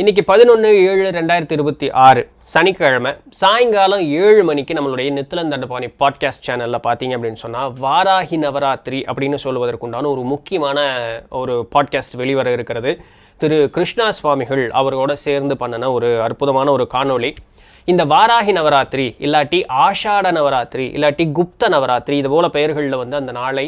இன்னைக்கு 11/7/2026 சனிக்கிழமை சாயங்காலம் 7 மணிக்கு நம்மளுடைய நித்திலன் தண்டபாணி பாட்காஸ்ட் சேனலில் பார்த்தீங்க அப்படின்னு சொன்னால் வாராகி நவராத்திரி அப்படின்னு சொல்வதற்குண்டான ஒரு முக்கியமான ஒரு பாட்காஸ்ட் வெளிவர இருக்கிறது. திரு கிருஷ்ணா சுவாமிகள் அவரோட சேர்ந்து பண்ணின ஒரு அற்புதமான ஒரு காணொளி. இந்த வாராகி நவராத்திரி இல்லாட்டி ஆஷாட நவராத்திரி இல்லாட்டி குப்த நவராத்திரி இது போல பெயர்களில் அந்த நாளை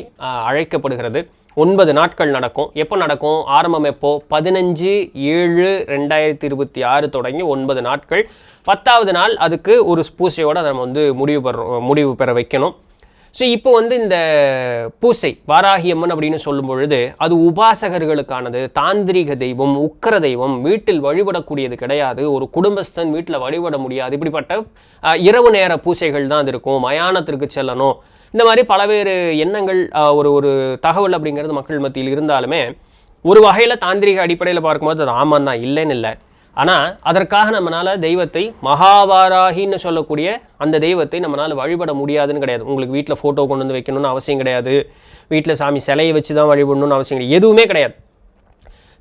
அழைக்கப்படுகிறது. 9 நாட்கள் நடக்கும். எப்போ நடக்கும்? ஆரம்பம் எப்போ? 15/7/2026 தொடங்கி 9 நாட்கள். 10வது நாள் அதுக்கு ஒரு பூசையோடு நம்ம முடிவு பெற வைக்கணும். ஸோ இப்போ இந்த பூசை வாராகி அம்மன் அப்படின்னு சொல்லும் பொழுது அது உபாசகர்களுக்கானது. தாந்திரிக தெய்வம், உக்கர தெய்வம், வீட்டில் வழிபடக்கூடியது கிடையாது. ஒரு குடும்பஸ்தன் வீட்டில் வழிபட முடியாது. இப்படிப்பட்ட இரவு நேர பூசைகள் தான் அது இருக்கும். மயானத்திற்கு செல்லணும். இந்த மாதிரி பலவேறு எண்ணங்கள் ஒரு தகவல் அப்படிங்கிறது மக்கள் மத்தியில் இருந்தாலுமே ஒரு வகையில் தாந்திரிக அடிப்படையில் பார்க்கும்போது அது ஆமாம் தான், இல்லைன்னு இல்லை. ஆனால் அதற்காக நம்மளால் தெய்வத்தை மகாவாராகின்னு சொல்லக்கூடிய அந்த தெய்வத்தை நம்மளால் வழிபட முடியாதுன்னு கிடையாது. உங்களுக்கு வீட்டில் ஃபோட்டோ கொண்டு வந்து வைக்கணும்னு அவசியம் கிடையாது. வீட்டில் சாமி சிலையை வச்சு தான் வழிபடணும்னு அவசியம் கிடையாது. எதுவுமே கிடையாது.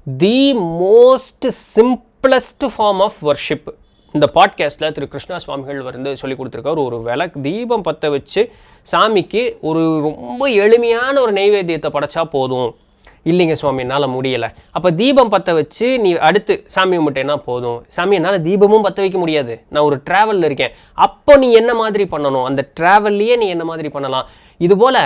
The most simplest form of worship இந்த பாட்காஸ்ட்டில் திரு கிருஷ்ணா சுவாமிகள் சொல்லி கொடுத்துருக்காரு. ஒரு விளக்கு தீபம் பற்ற வச்சு சாமிக்கு ஒரு ரொம்ப எளிமையான ஒரு நெய்வேத்தியத்தை படைச்சா போதும். இல்லைங்க சுவாமி என்னால் முடியலை. அப்போ தீபம் பற்ற வச்சு நீ அடுத்து சாமி கும்பிட்டேன்னா போதும். சாமி என்னால் தீபமும் பற்ற வைக்க முடியாது, நான் ஒரு ட்ராவலில் இருக்கேன். அப்போ நீ என்ன மாதிரி பண்ணணும்? அந்த ட்ராவல்லையே நீ என்ன மாதிரி பண்ணலாம்? இதுபோல்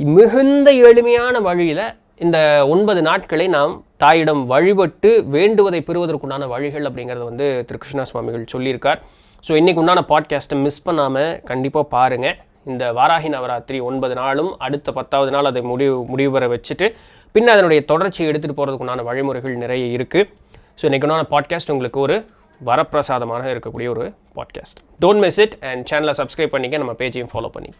மிகுந்த எளிமையான வழியில் இந்த 9 நாட்களை நாம் தாயிடம் வழிபட்டு வேண்டுவதை பெறுவதற்குண்டான வழிகள் அப்படிங்கிறது திரு கிருஷ்ணா சுவாமிகள் சொல்லியிருக்கார். ஸோ இன்றைக்கு உண்டான பாட்காஸ்ட்டை மிஸ் பண்ணாமல் கண்டிப்பாக பாருங்கள். இந்த வாராகி நவராத்திரி 9 நாளும் அடுத்த 10வது நாள் அதை முடிவு பெற வச்சுட்டு பின்ன அதனுடைய தொடர்ச்சியை எடுத்துகிட்டு போகிறதுக்குண்டான வழிமுறைகள் நிறைய இருக்குது. ஸோ இன்றைக்கு உண்டான பாட்காஸ்ட் உங்களுக்கு ஒரு வரப்பிரசாதமாக இருக்கக்கூடிய ஒரு podcast. Don't miss it and சேனலை சப்ஸ்கிரைப் பண்ணிக்க, நம்ம பேஜையும் ஃபாலோ பண்ணிக்க.